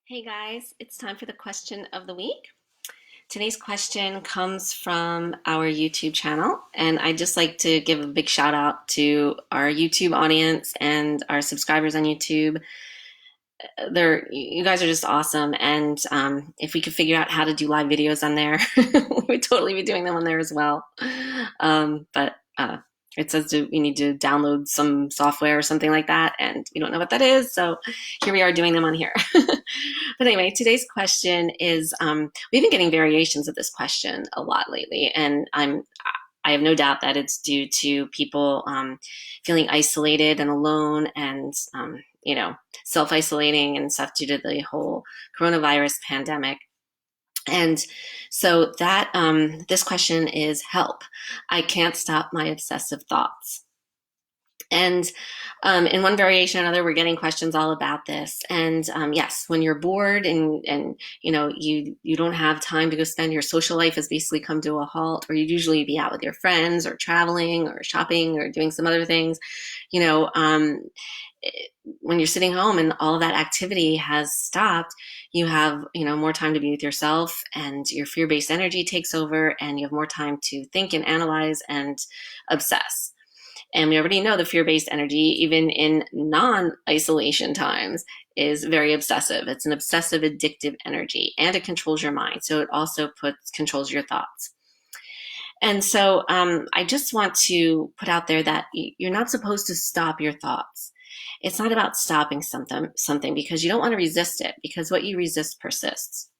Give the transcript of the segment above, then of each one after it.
Hey guys, it's time for the question of the week. Today's question comes from our YouTube channel, and I'd just like to give a big shout out to our YouTube audience and our subscribers on YouTube. You guys are just awesome, and if we could figure out how to do live videos on there, we'd totally be doing them on there as well. But it says we need to download some software or something like that, and we don't know what that is, so here we are doing them on here. But anyway, today's question is we've been getting variations of this question a lot lately, and I have no doubt that it's due to people feeling isolated and alone and self-isolating and stuff due to the whole coronavirus pandemic. And so that this question is help. I can't stop my obsessive thoughts. And in one variation or another, we're getting questions all about this. And yes, when you're bored and you don't have time to go spend, your social life has basically come to a halt, or you'd usually be out with your friends or traveling or shopping or doing some other things, you know, when you're sitting home and all of that activity has stopped, you have more time to be with yourself, and your fear-based energy takes over, and you have more time to think and analyze and obsess. And we already know the fear-based energy, even in non-isolation times, is very obsessive. It's an obsessive, addictive energy, and it controls your mind. So it also controls your thoughts. And so I just want to put out there that you're not supposed to stop your thoughts. It's not about stopping something because you don't want to resist it, because what you resist persists.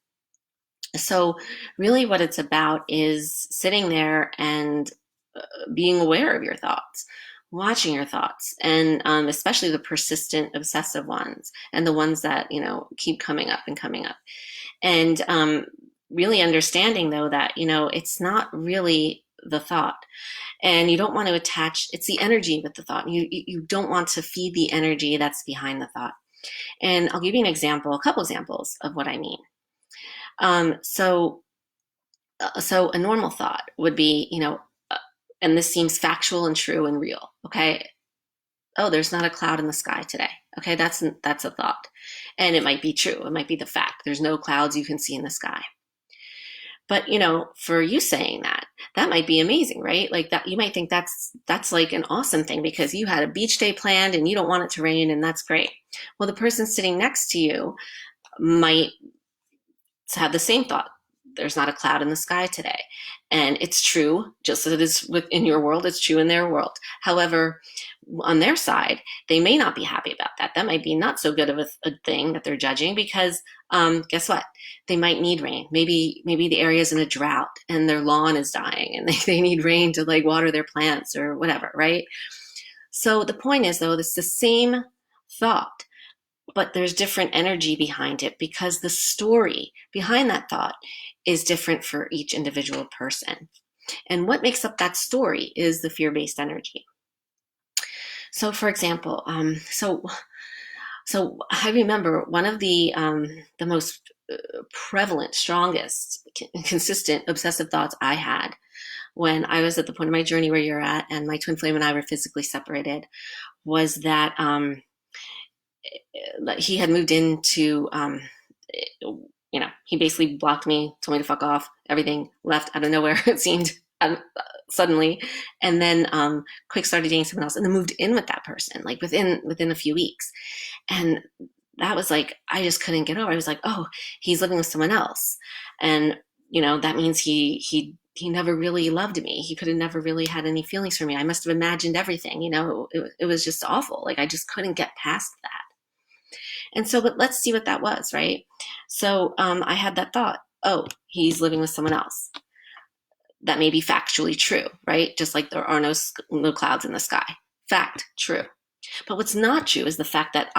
So really what it's about is sitting there and being aware of your thoughts, watching your thoughts, and especially the persistent obsessive ones and the ones that keep coming up and coming up. And really understanding though that it's not really the thought, and you don't want to attach, it's the energy with the thought. You don't want to feed the energy that's behind the thought. And I'll give you a couple examples of what I mean. So a normal thought would be, and this seems factual and true and real, okay? Oh, there's not a cloud in the sky today. Okay, that's a thought. And it might be true. It might be the fact. There's no clouds you can see in the sky. But for you saying that might be amazing, right? Like that, you might think that's like an awesome thing because you had a beach day planned and you don't want it to rain, and that's great. Well, the person sitting next to you might have the same thought. There's not a cloud in the sky today. And it's true, just as it is within your world, it's true in their world. However, on their side, they may not be happy about that. That might be not so good of a thing that they're judging because guess what? They might need rain. Maybe the area's in a drought and their lawn is dying and they need rain to like water their plants or whatever, right? So the point is though, it's the same thought, but there's different energy behind it because the story behind that thought is different for each individual person. And what makes up that story is the fear-based energy. So for example, so I remember one of the most prevalent, strongest, consistent obsessive thoughts I had when I was at the point of my journey where you're at and my twin flame and I were physically separated was that he had moved into he basically blocked me, told me to fuck off, everything, left out of nowhere, it seemed, suddenly, and then quick started dating someone else and then moved in with that person, like within a few weeks. And that was like, I just couldn't get over. I was like, oh, he's living with someone else. And, that means he never really loved me. He could have never really had any feelings for me. I must have imagined everything, it was just awful. Like I just couldn't get past that. And so, but let's see what that was, right? So I had that thought, oh, he's living with someone else. That may be factually true, right? Just like there are no clouds in the sky. Fact, true. But what's not true is the fact that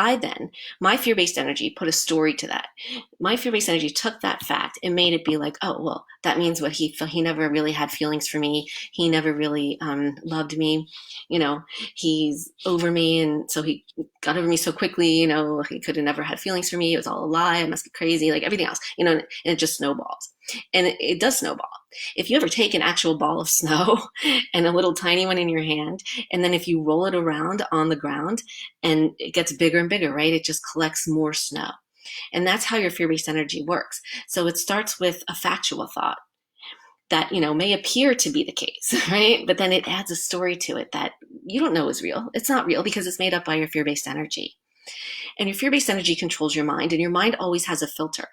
my fear-based energy put a story to that. My fear-based energy took that fact and made it be like, oh, well, that means what he never really had feelings for me. He never really loved me. He's over me. And so he got over me so quickly, he could have never had feelings for me. It was all a lie. I must be crazy, like everything else, and it just snowballs. And it does snowball. If you ever take an actual ball of snow and a little tiny one in your hand, and then if you roll it around on the ground and it gets bigger and bigger, right? It just collects more snow. And that's how your fear-based energy works. So it starts with a factual thought that, may appear to be the case, right? But then it adds a story to it that you don't know is real. It's not real because it's made up by your fear-based energy. And your fear-based energy controls your mind, and your mind always has a filter.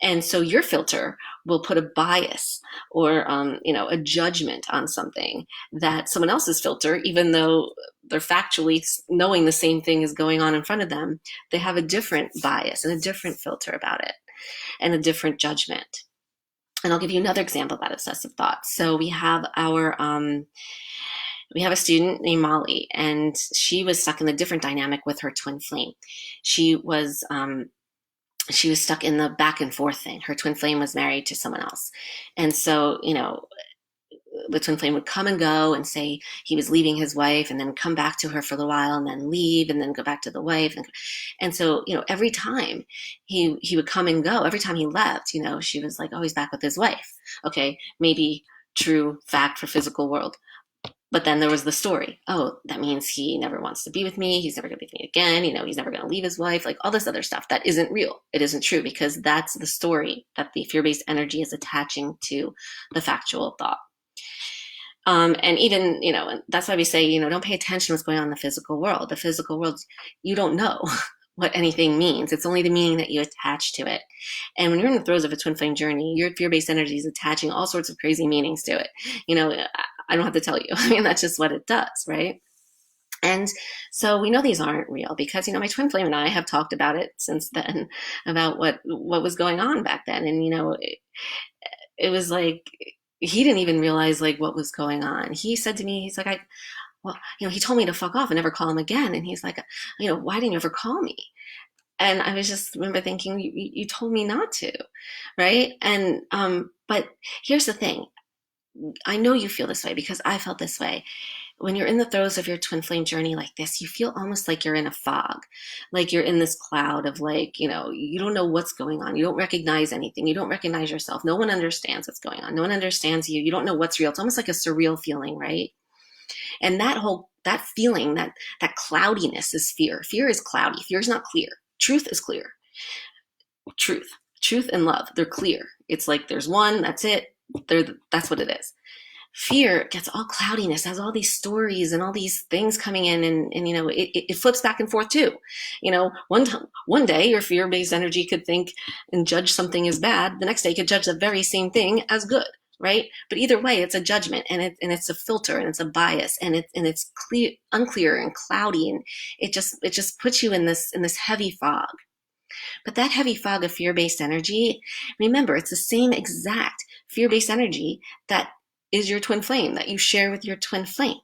And so your filter will put a bias or, a judgment on something that someone else's filter, even though they're factually knowing the same thing is going on in front of them, they have a different bias and a different filter about it and a different judgment. And I'll give you another example about obsessive thoughts. So we have a student named Molly, and she was stuck in a different dynamic with her twin flame. She was stuck in the back and forth thing. Her twin flame was married to someone else. And so, the twin flame would come and go and say he was leaving his wife and then come back to her for a little while and then leave and then go back to the wife. And so, every time he would come and go, every time he left, she was like, oh, he's back with his wife. Okay, maybe true fact for physical world. But then there was the story. Oh, that means he never wants to be with me. He's never going to be with me again. He's never going to leave his wife. Like all this other stuff that isn't real. It isn't true because that's the story that the fear-based energy is attaching to the factual thought. And even, that's why we say, don't pay attention to what's going on in the physical world. The physical world, you don't know what anything means. It's only the meaning that you attach to it. And when you're in the throes of a twin flame journey, your fear-based energy is attaching all sorts of crazy meanings to it. I don't have to tell you. I mean, that's just what it does, right? And so we know these aren't real because, my twin flame and I have talked about it since then, about what was going on back then. And, it was like, he didn't even realize like what was going on. He said to me, he's like, he told me to fuck off and never call him again. And he's like, why didn't you ever call me? And I was just remember thinking, you told me not to, right? And, but here's the thing. I know you feel this way because I felt this way. When you're in the throes of your twin flame journey like this, you feel almost like you're in a fog, like you're in this cloud of like, you don't know what's going on. You don't recognize anything. You don't recognize yourself. No one understands what's going on. No one understands you. You don't know what's real. It's almost like a surreal feeling, right? And that feeling, that cloudiness is fear. Fear is cloudy. Fear is not clear. Truth is clear. Truth and love, they're clear. It's like there's one, that's it. That's what it is. Fear gets all cloudiness, has all these stories and all these things coming in, and it flips back and forth too. One day your fear-based energy could think and judge something as bad. The next day it could judge the very same thing as good, right? But either way, it's a judgment, and it's a filter, and it's a bias, and it's clear, unclear, and cloudy, and it just puts you in this heavy fog. But that heavy fog of fear-based energy, remember, it's the same exact fear-based energy that is your twin flame, that you share with your twin flame.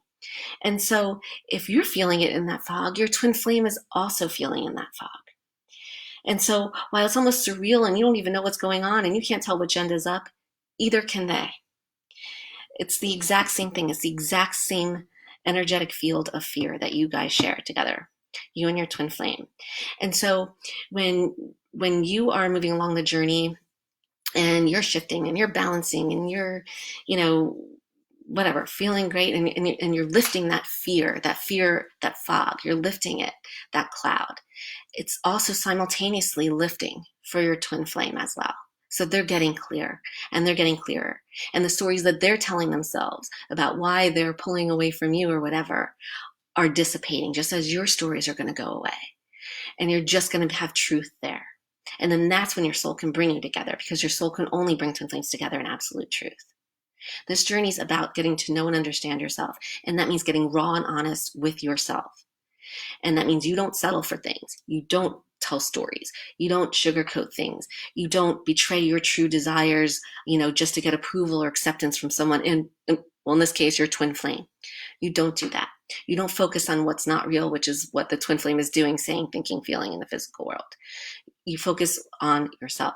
And so if you're feeling it in that fog, your twin flame is also feeling in that fog. And so while it's almost surreal and you don't even know what's going on and you can't tell which end is up, either can they. It's the exact same thing. It's the exact same energetic field of fear that you guys share together, you and your twin flame. And so when you are moving along the journey and you're shifting and you're balancing and you're, whatever, feeling great, and you're lifting that fear, that fog, you're lifting it, that cloud. It's also simultaneously lifting for your twin flame as well. So they're getting clear and they're getting clearer. And the stories that they're telling themselves about why they're pulling away from you or whatever are dissipating, just as your stories are going to go away. And you're just going to have truth there. And then that's when your soul can bring you together, because your soul can only bring twin flames together in absolute truth. This journey is about getting to know and understand yourself. And that means getting raw and honest with yourself. And that means you don't settle for things. You don't tell stories. You don't sugarcoat things. You don't betray your true desires, just to get approval or acceptance from someone. In this case, your twin flame. You don't do that. You don't focus on what's not real, which is what the twin flame is doing, saying, thinking, feeling in the physical world. You focus on yourself.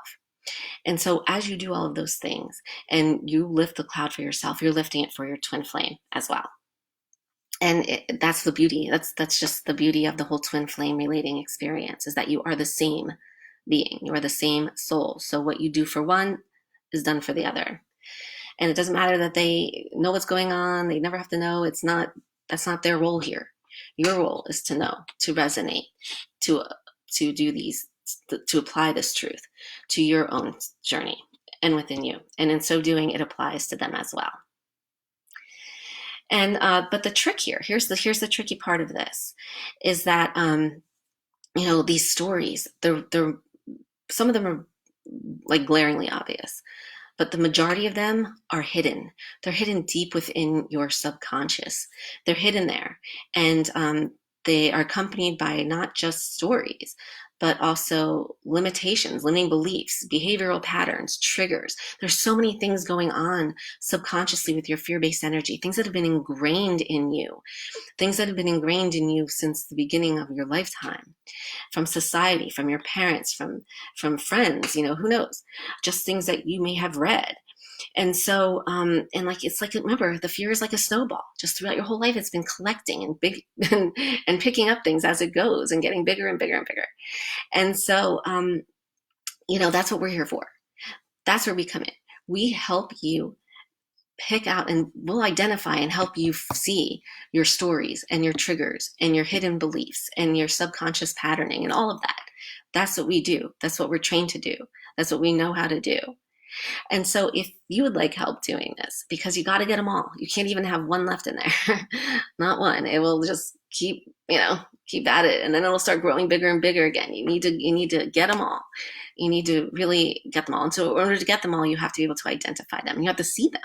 And so as you do all of those things and you lift the cloud for yourself, you're lifting it for your twin flame as well. And that's the beauty. That's just the beauty of the whole twin flame relating experience, is that you are the same being. You are the same soul. So what you do for one is done for the other. And it doesn't matter that they know what's going on. They never have to know. That's not their role here. Your role is to know, to resonate, to do these to apply this truth to your own journey and within you. And in so doing, it applies to them as well. And but the trick here's the tricky part of this, is that these stories, they're some of them are like glaringly obvious, but the majority of them are hidden. They're hidden deep within your subconscious. They're hidden there, and they are accompanied by not just stories, but also limitations, limiting beliefs, behavioral patterns, triggers. There's so many things going on subconsciously with your fear-based energy, things that have been ingrained in you, things that have been ingrained in you since the beginning of your lifetime, from society, from your parents, from friends, who knows, just things that you may have read. And so, and like, it's like, remember, the fear is like a snowball. Just throughout your whole life, it's been collecting and big and picking up things as it goes and getting bigger and bigger and bigger. And so, that's what we're here for. That's where we come in. We help you pick out, and we'll identify and help you see your stories and your triggers and your hidden beliefs and your subconscious patterning and all of that. That's what we do. That's what we're trained to do. That's what we know how to do. And so if you would like help doing this, because you got to get them all, you can't even have one left in there, not one. It will just keep at it, and then it'll start growing bigger and bigger again. You need to get them all. You need to really get them all. And so in order to get them all, you have to be able to identify them. You have to see them.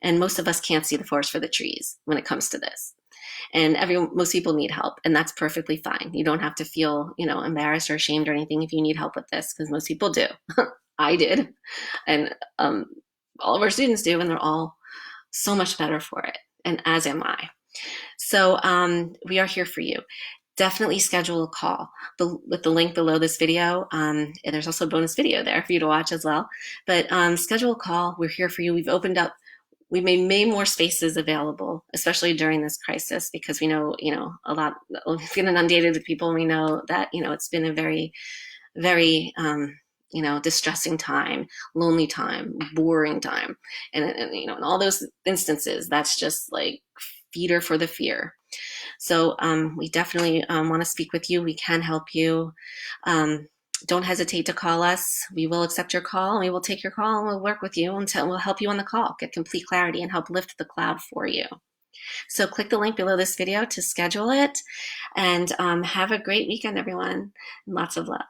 And most of us can't see the forest for the trees when it comes to this. And most people need help, and that's perfectly fine. You don't have to feel, embarrassed or ashamed or anything if you need help with this, because most people do. I did, and all of our students do, and they're all so much better for it, and as am I. So we are here for you. Definitely schedule a call with the link below this video. And there's also a bonus video there for you to watch as well. But schedule a call. We're here for you. We've made more spaces available, especially during this crisis, because we know, we've been inundated with people, and we know that, it's been a very, very, distressing time, lonely time, boring time. And in all those instances, that's just like feeder for the fear. So we definitely want to speak with you. We can help you. Don't hesitate to call us. We will accept your call, and we will take your call, and we'll work with you until we'll help you on the call, get complete clarity, and help lift the cloud for you. So click the link below this video to schedule it, and have a great weekend, everyone. Lots of love.